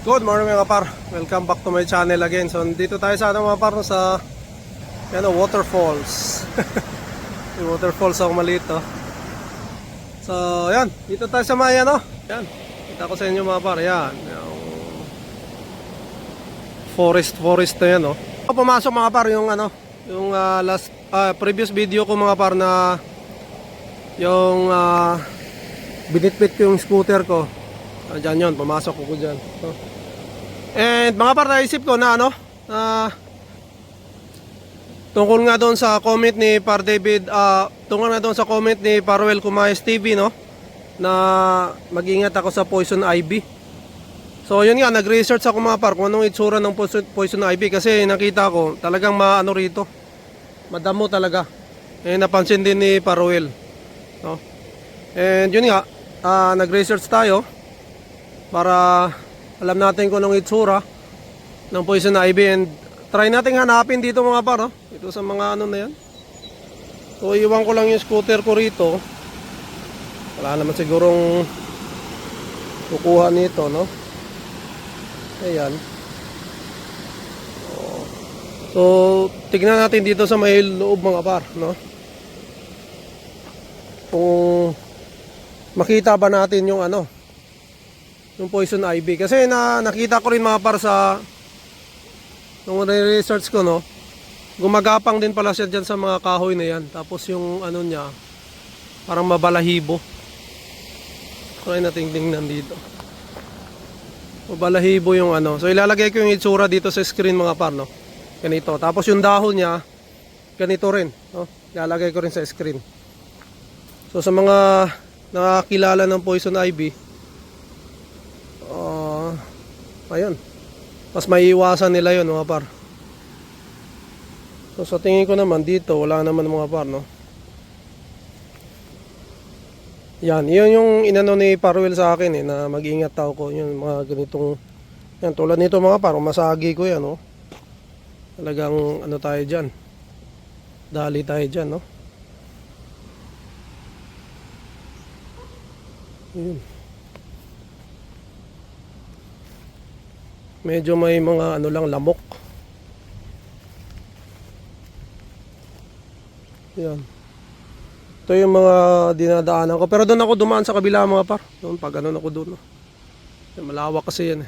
Good morning mga par, welcome back to my channel again. So dito tayo sa mga par sa waterfalls. Yung waterfalls ang maliit to. So yan, dito tayo sa may yan, kita ko sa inyo mga par. Yan, yung forest na yan Pumasok mga par yung yung previous video ko mga par na yung binitbit ko yung scooter ko. Diyan yun, pumasok ko dyan. And mga par, naisip ko na tungkol nga doon sa comment ni Par David, tungkol nga doon sa comment ni Parwell Kumayes TV na mag-ingat ako sa poison ivy. So yun nga, nag-research ako mga par kung anong itsura ng poison ivy, kasi nakita ko talagang rito, madamo talaga. Napansin din ni Parwell, and yun nga, nag-research tayo para alam natin kung anong itsura ng poison ivy, and try natin hanapin dito mga par, ito sa mga na yan. So iwan ko lang yung scooter ko rito, wala naman sigurong kukuha nito, ayan. So tignan natin dito sa may loob mga par, kung makita ba natin yung yung poison ivy. Kasi nakita ko rin mga par sa nung research ko, gumagapang din pala siya dyan sa mga kahoy na yan. Tapos yung niya parang mabalahibo. Try natin tingnan dito. Mabalahibo yung So ilalagay ko yung itsura dito sa screen mga par, ganito. Tapos yung dahon niya ganito rin, ilalagay ko rin sa screen. So sa mga nakakilala ng poison ivy, ayun, mas maiiwasan nila yun mga par. So sa tingin ko naman dito wala naman mga par, yan, yun yung inano ni Parwell sa akin na mag-ingat tao ko yung mga ganitong yan, tulad nito mga par, masagi ko yan, talagang tayo dyan, dali tayo dyan, yun. Medyo may mga lang, lamok. Yan. Ito yung mga dinadaanan ko. Pero doon ako dumaan sa kabila mga par. Doon, pag ako doon. Malawak kasi yan.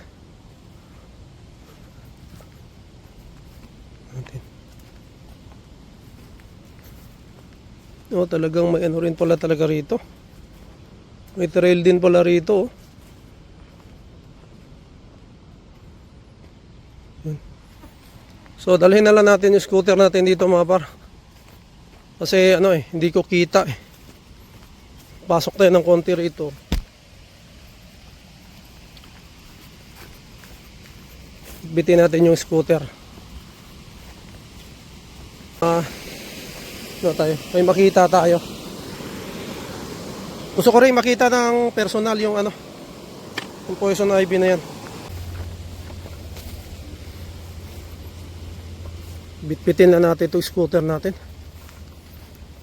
Talagang may rin pala talaga rito. May trail din pala rito. So dalhin na lang natin yung scooter natin dito mga par. Kasi hindi ko kita Pasok tayo ng konti rito. Bitin natin yung scooter. Tayo. May makita tayo. Gusto ko rin makita ng personal yung yung poison ivy na yan. Bitbitin na natin itong scooter natin.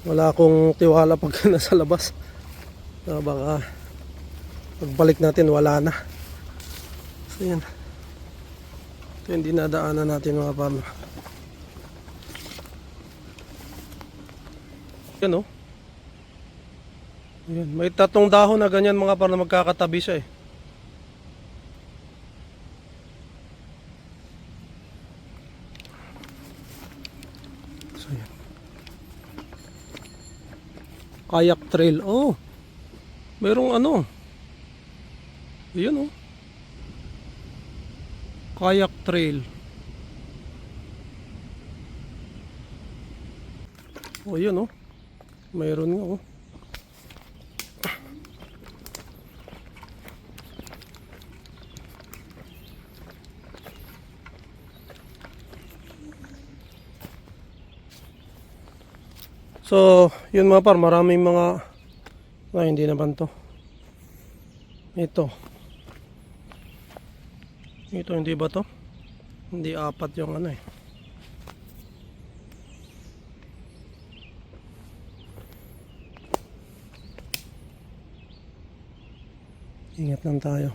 Wala akong tiwala pag nasa labas. Baka pagbalik natin wala na. So yan. Ito yung dinadaanan natin mga par. Yan Yan. May tatlong dahon na ganyan mga par na magkakatabi siya Kayak trail. Mayroong Ayan kayak trail. Ayan mayroon nga So, yun mga par, maraming mga hindi naman to. Ito, hindi ba to? Hindi apat yung Ingat lang tayo.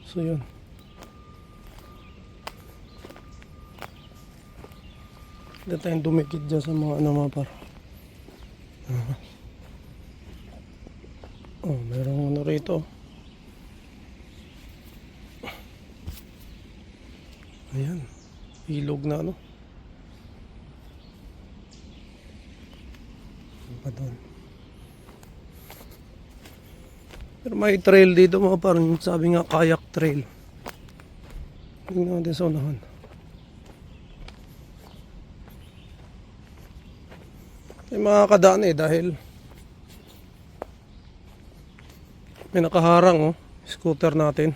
So yun. Hindi tayong dumikit dyan sa mga ano mga par. Oh, merong ano rito. Ayan. Ilog na ano. Ano pa doon? Pero may trail dito mga parang sabi nga kayak trail. Tingnan natin sa unahan. May mga kadaan dahil may nakaharang scooter natin.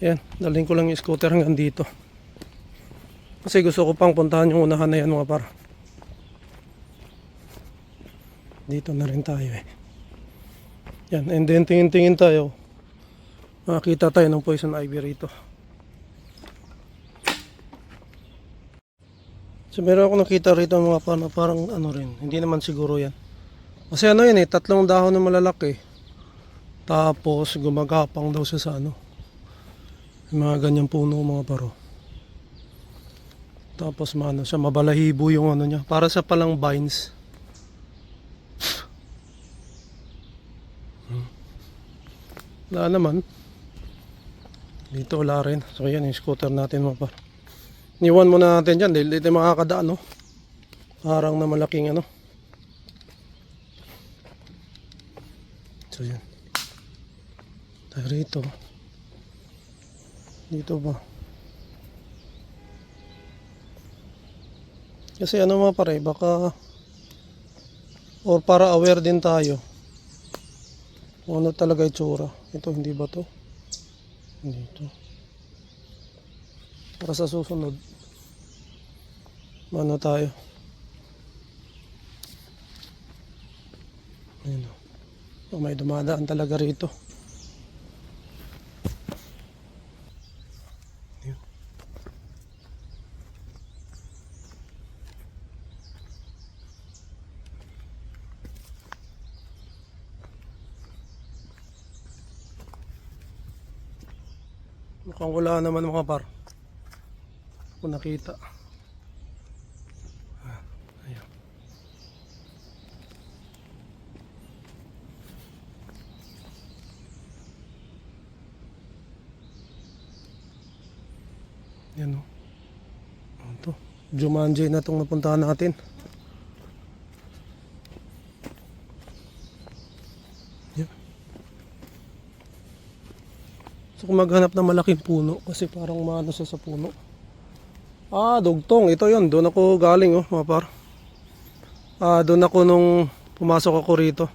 Yan, dalhin ko lang yung scooter hanggang dito. Kasi gusto ko pang puntahan yung unahan na yan mga par. Dito na rin tayo Yan, and then tingin-tingin tayo. Makakita tayo ng poison ivy rito. So meron ako nakita rito mga par na parang ano rin. Hindi naman siguro yan. Kasi ano yan tatlong dahon na malalaki. Tapos gumagapang daw siya sa ano. Yung mga ganyang puno mga paro. Tapos maano siya, mabalahibo yung ano niya. Para sa palang vines. Wala naman. Dito wala rin. So yan yung scooter natin mga paro. Niwan muna natin dyan dahil dito makakadaan Parang na malaking ano. So yan. Tayo rito. Dito ba? Kasi ano mga pare, baka or para aware din tayo kung ano talaga itsura. Ito hindi ba to? Hindi to. Para sa susunod ano tayo. Ayun may dumadaan talaga rito. Mukhang wala naman mga par. Kung nakita. Ayan. Yan ito. Jumanji na itong napuntahan natin. So kung maghanap ng malaking puno kasi parang maano siya sa puno. Dugtong. Ito yon. Doon ako galing mga par. Doon ako nung pumasok ako rito.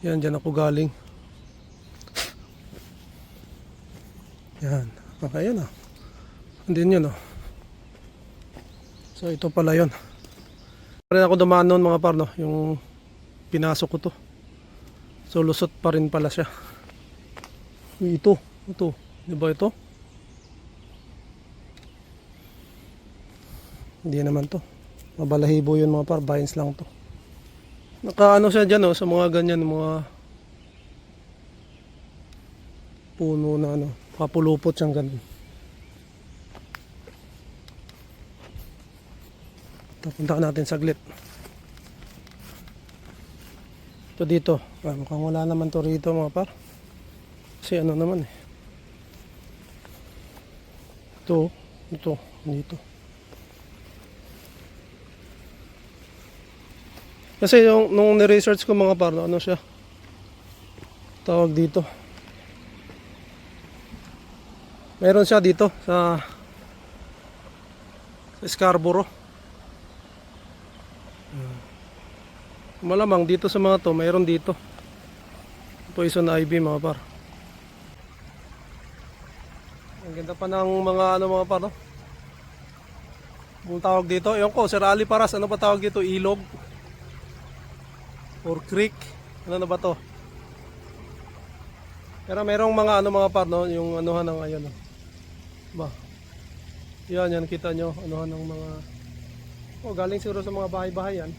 Yan, dyan ako galing. Yan. Okay, yan Andin yun So ito pala yun. Rin ako dumaan noon mga par yung pinasok ko to. So lusot pa rin pala siya. Ito, di ba ito? Hindi naman to. Mabalahibo yun mga par, vines lang to. Nakaano siya dyan sa mga ganyan, mga puno na kapulupot siyang ganun. Punta natin saglit. Ito dito. Mukhang wala naman to rito mga par. Kasi ano naman Ito, dito. Kasi nung ni-research ko mga par, ano siya? Tawag dito. Meron siya dito sa Scarborough. Malamang dito sa mga to, mayroon dito. Poison ivy mga par. Ang ganda pa ng mga mga par Ang tawag dito, yung ko, Sir Ali Paras, ano pa tawag dito? Ilog? Or creek? Ano na ba to? Pero merong mga mga par yung anuhan ng ayan Ba? Yan, kita nyo, anuhan ng mga galing siguro sa mga bahay-bahay yan.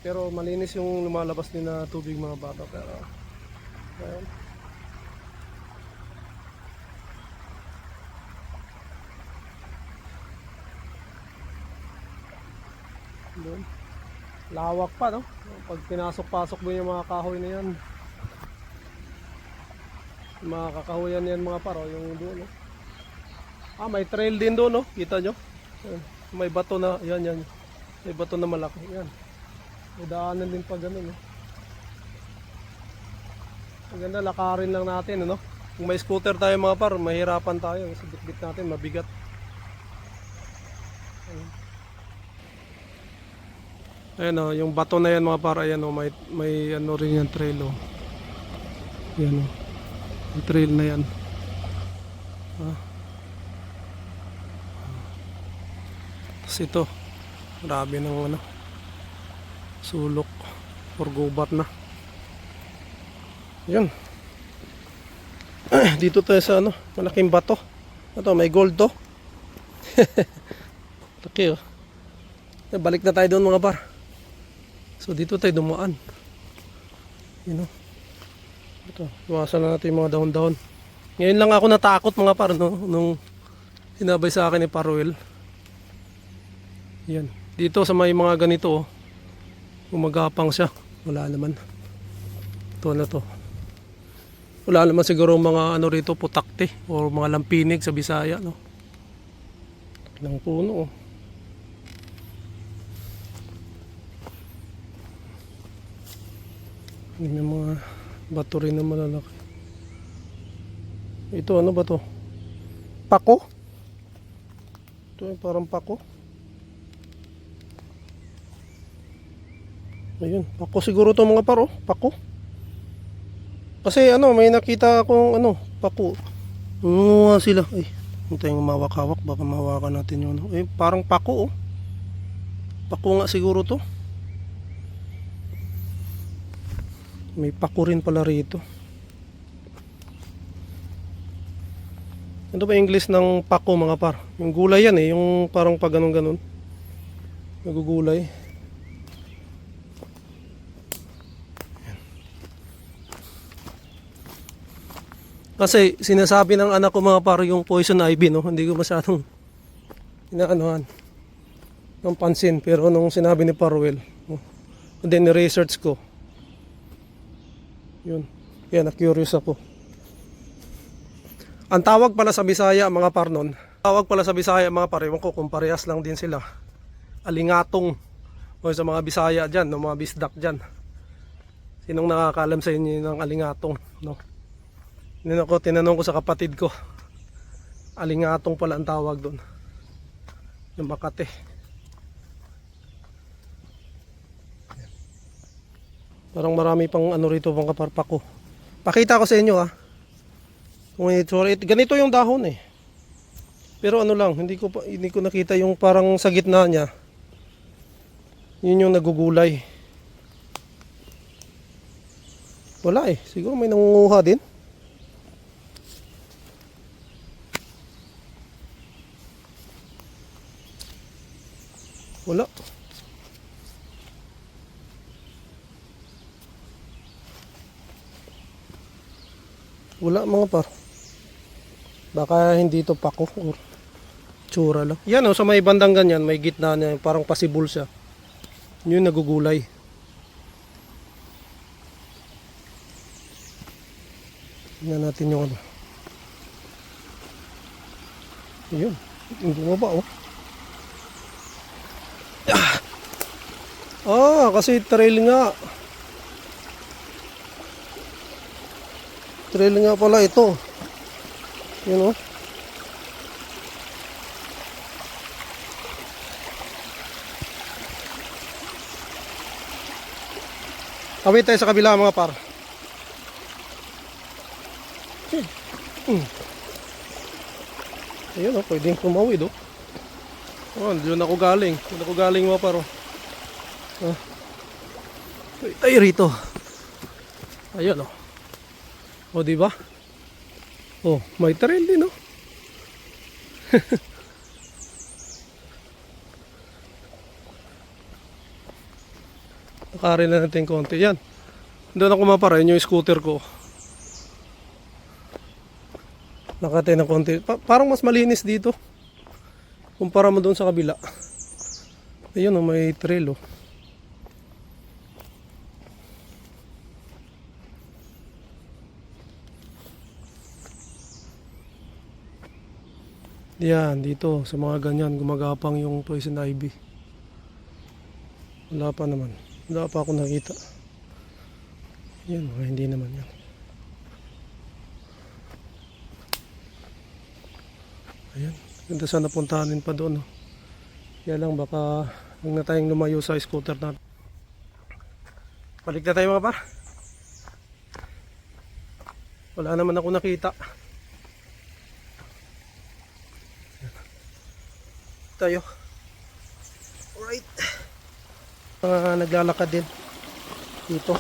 Pero malinis yung lumalabas din na tubig mga bata. Pero ayun. Doon. Lawak pa, no? Pag pinasok-pasok mo yung mga kahoy na yan, yung mga kakahoyan yan mga paro, yung doon, no? Ah, may trail din doon, no? Kita nyo? Ayan. May bato na, yan. May bato na malaki, yan. May daanan din pa ganun, no? Ang ganda, lakarin lang natin, no? Kung may scooter tayo mga paro, mahirapan tayo. Kasi bitbit natin, mabigat. Ayan o, yung bato na yan mga para, ayan o, may ano rin yan trail o. Ayan o, yung trail na yan. Tapos ito, marami ng ano, sulok or gubat na. Ayan. Dito tayo sa ano, malaking bato. Ito, may gold to. Laki o. Balik na tayo doon mga par. So dito tayo dumaan. You know. Ito, iwasan na natin yung mga dahon-dahon. Ngayon lang ako natakot mga par, no? Nung sinabay sa akin ni Parwell. Yan. Dito sa may mga ganito, umagapang siya. Wala naman. Ito na to. Wala naman siguro mga ano rito, putakte o mga lampinig sa Bisaya, no? Ilang puno, oh. May mga bato rin na malalaki. Ito ano ba to? Pako? Ito yung parang pako. Ayun, pako siguro to mga paro. Pako. Kasi ano, may nakita akong ano, pako. Sila. Ay, hindi tayong mawak-hawak. Baka mawakan natin yung ano. Eh, parang pako, oh. Pako nga siguro to. May pako rin pala rito. Ito ba English ng pako mga par? Yung gulay yan eh, yung parang pag ganun-ganun. Nagugulay. Kasi sinasabi ng anak ko mga par yung poison ivy, no? Hindi ko masyadong inaanuhan ng pansin. Pero nung sinabi ni Parwell, and then ni-research ko, yun. Kaya na-curious ako. Ang tawag pala sa Bisaya mga par nun, tawag pala sa Bisaya mga par, ewan ko kung parehas lang din sila. Alingatong. O sa mga Bisaya dyan, no, mga bisdak dyan. Sinong nakakalam sa inyo ng alingatong, no? Tinanong ko sa kapatid ko. Alingatong pala ang tawag doon. Yung Makate. Parang marami pang ano rito pang kaparpako. Pakita ko sa inyo ha. Kung ganito yung dahon eh. Pero ano lang, hindi ko nakita yung parang sa gitna niya. Yun yung nagugulay. Wala eh. Siguro may nangunguha din. Wala. Wala mga par. Baka hindi ito pako or tsura lang. Yan o, sa may bandang ganyan, may gitna niya, parang pasibol siya. Yun nagugulay. Tingnan natin yung ano. Yun. Hindi mo ba oh. Kasi trail nga. Trail nga pala ito. Yun o. Kawit tayo sa kabila mga par. Ayun o, pwedeng kumawid o. Doon ako galing. Doon ako galing mga par o. Tayo rito. Ayun o. O diba? Oh, may trail din, no? Nakarin na natin konti. Yan. Doon ako maparain yung scooter ko. Nakatay na konti. Parang mas malinis dito. Kumpara mo doon sa kabila. Ayun, may trail oh. Yan, dito sa mga ganyan gumagapang yung poison ivy. Wala pa naman. Wala pa ako nakita. Yan, mga hindi naman yan. Ayan, ganda sana puntahanin pa doon. Oh. Kaya lang baka huwag na tayong lumayo sa scooter natin. Balik na tayo mga par. Wala naman ako nakita. Tayo. Alright. Naglalakad din dito.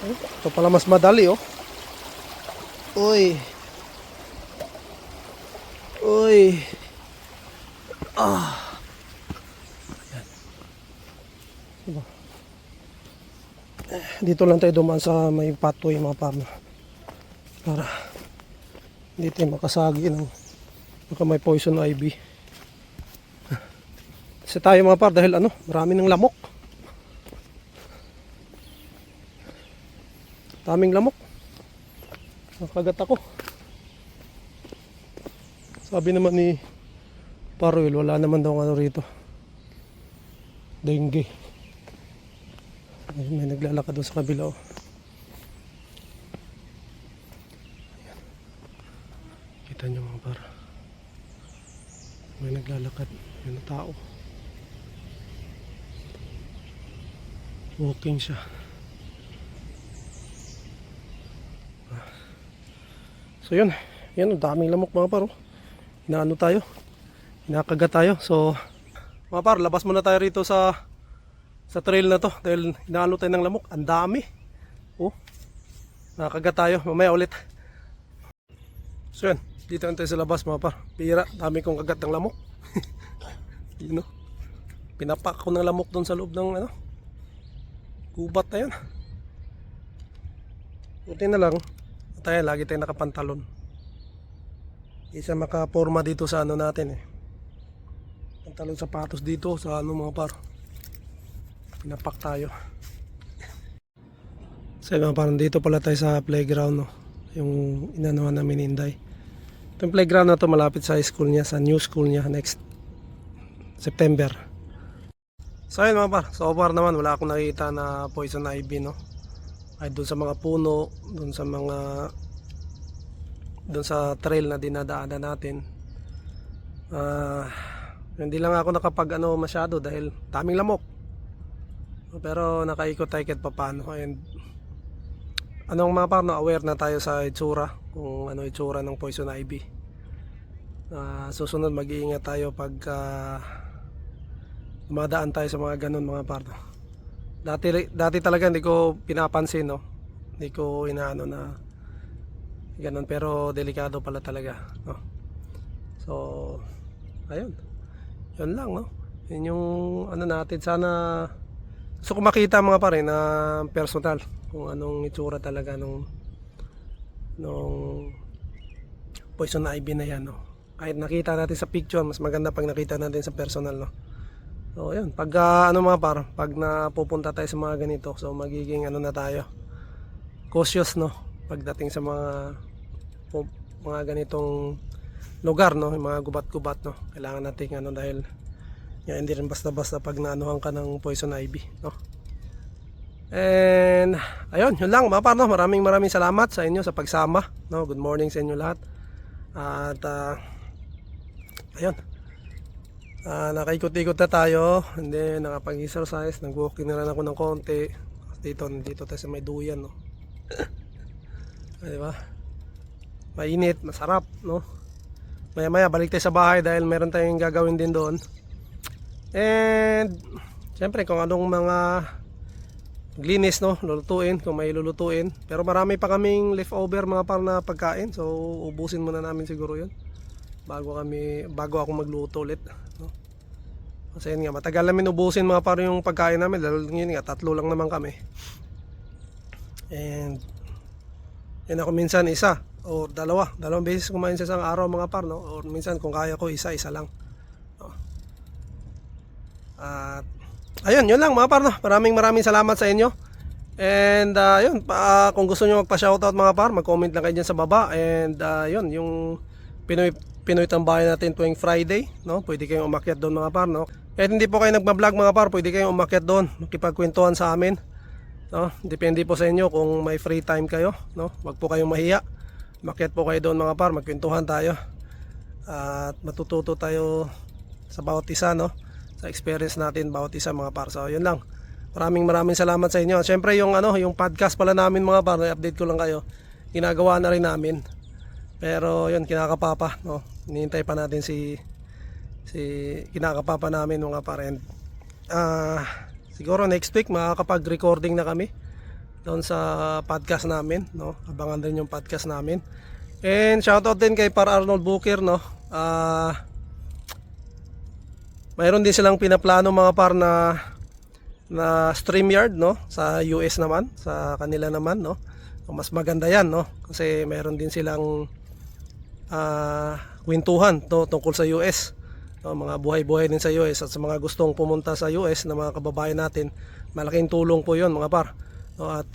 Ito pala mas madali oh. Uy. Uy. Ayan. Diba? Dito lang tayo dumaan sa may pathway mga parno. Para hindi tayo makasagi ng baka may poison ivy. Kasi tayo mga par dahil ano, marami ng lamok. Daming lamok. Nakagat ako. Sabi naman ni Parwell, wala naman daw ano rito. Dengue. May naglalakad doon sa kabila oh. Ayan. Kita nyo mga par. May naglalakad. May tao. Walking siya. So yun. Yan, daming lamok mga par. Inaano tayo. Inakagat tayo. So mga par, labas muna tayo rito sa trail na to. Dahil inaano tayo ng lamok. Ang dami. Oh. Nakagat tayo. Mamaya ulit. So yun. Dito tayo sa labas mga par. Pira. Dami kong kagat ng lamok. Yun know? Pinapak ko ng lamok doon sa loob ng ano. Gubat na yan. Buti na lang. Tayo, lagi tayo nakapantalon. Isa makaporma dito sa ano natin eh. Pantalon sapatos dito sa ano mga par. Pinapak tayo. So mga par, dito pala tayo sa playground no. Yung inanuhan namin ni Inday. Itong playground na to malapit sa school niya, sa new school niya next September. So ayun mga par, so far naman wala akong nakita na poison ivy no. Ay doon sa mga puno, doon sa trail na dinadaanan natin. Hindi lang ako nakapag ano masyado dahil daming lamok. Pero nakaikot-ikot pa paano. And anong mga par, no, aware na tayo sa itsura, kung ano itsura ng poison ivy. Susunod mag-iingat tayo pag dumadaan tayo sa mga ganun mga par. No. Dati talaga hindi ko pinapansin no. Hindi ko inaano na ganun, pero delikado pala talaga no. So ayun. Yun lang no. Yun yung ano natin, sana gusto ko makita mga pare na personal kung anong itsura talaga nung poison ivy na yan no. Kahit nakita natin sa picture, mas maganda pag nakita natin sa personal no. So yun, pag ano mga par, pag napupunta tayo sa mga ganito, so magiging ano na tayo, cautious no, pagdating sa mga ganitong lugar no, yung mga gubat-gubat no, kailangan natin ano dahil yan, hindi rin basta-basta pag naanuhan ka ng poison ivy no. And ayun, yun lang mga par no, maraming salamat sa inyo sa pagsama no. Good morning sa inyo lahat. At ayun, nakaikot-ikot na tayo, and then nakapag-exercise, nag-walking na rin ako ng konti. Dito tayo sa may duyan no. Diba? Mainit, masarap no. Maya balik tayo sa bahay dahil meron tayong gagawin din doon. And syempre kung anong mga linis no, lulutuin kung may lulutuin. Pero marami pa kaming leftover mga par na pagkain, so ubusin muna namin siguro 'yun bago ako magluto ulit no? Kasi yun nga, matagal namin ubusin mga par yung pagkain namin. Dahil yun nga, 3 lang naman kami. And yun ako minsan isa o dalawang beses kumain sa isang araw mga par, no? O minsan kung kaya ko isa lang, no? At ayun, yun lang mga par, no? Maraming salamat sa inyo. And yun, kung gusto nyo magpa-shoutout mga par, mag-comment lang kayo dyan sa baba. And yun, yung Pinoy Tambayan natin tuwing Friday, no? Pwede kayong umakyat doon mga par, no? Kahit hindi po kayo nagba-vlog mga par, pwede kayong umakyat doon, makipagkwentuhan sa amin, no? Depende po sa inyo kung may free time kayo, no? Wag po kayong mahiya. Umakyat po kayo doon mga par, magkwentuhan tayo. At matututo tayo sa bawat isa, no? Sa experience natin bawat isa mga par. So yun lang. Maraming salamat sa inyo. Siyempre yung yung podcast pala namin mga par, i-update ko lang kayo. Ginagawa na rin namin. Pero yun, kinakapapa, no? Hinihintay pa natin si kinakapapa namin mga par. And siguro next week makakapag-recording na kami doon sa podcast namin, no? Abangan din yung podcast namin. And shoutout din kay Par Arnold Booker, no? Mayroon din silang pinaplano mga par na StreamYard, no? Sa US naman, sa kanila naman, no? So, mas maganda 'yan, no? Kasi mayroon din silang kwentuhan tungkol sa US. No, mga buhay-buhay din sa US, at sa mga gustong pumunta sa US na mga kababayan natin, malaking tulong po 'yon mga par. No, at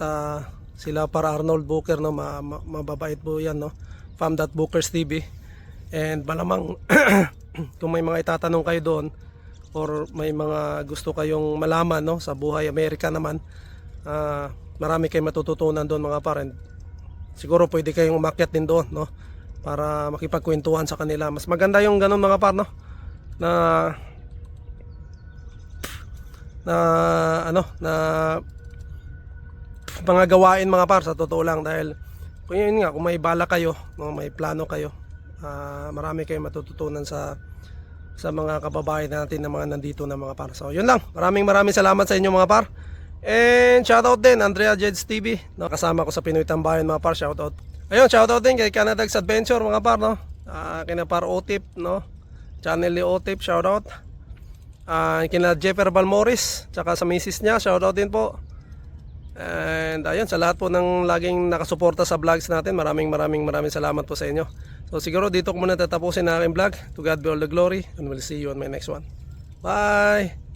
sila Par Arnold Booker, no, mababait po 'yan, no. Fam.Bookers TV. And malamang kung may mga itatanong kayo doon or may mga gusto kayong malaman, no, sa buhay Amerika naman, marami kayong matututunan doon mga par. And siguro pwede kayong umakyat din doon, no, para makipagkwentuhan sa kanila. Mas maganda yung ganun mga par, no, na mga gawain mga par, sa totoo lang. Dahil kung yun nga, kung may bala kayo, no, may plano kayo, marami kayong matututunan sa mga kababayan natin na mga nandito na mga par. So yun lang, maraming salamat sa inyo mga par. And shoutout din Andrea Jeds TV, no, kasama ko sa Pinoy Tambayan mga par. Shoutout. Ayun, shoutout din kay Canada's Adventure mga par, no. Kina Par Otip, no, channel ni Otip, shoutout. Kina Jeffer Balmoris, tsaka sa misis niya, shoutout din po. And ayun, sa lahat po ng laging nakasuporta sa vlogs natin, maraming salamat po sa inyo. So siguro dito ko muna tatapusin ang aking vlog. To God be all the glory, and we'll see you on my next one. Bye!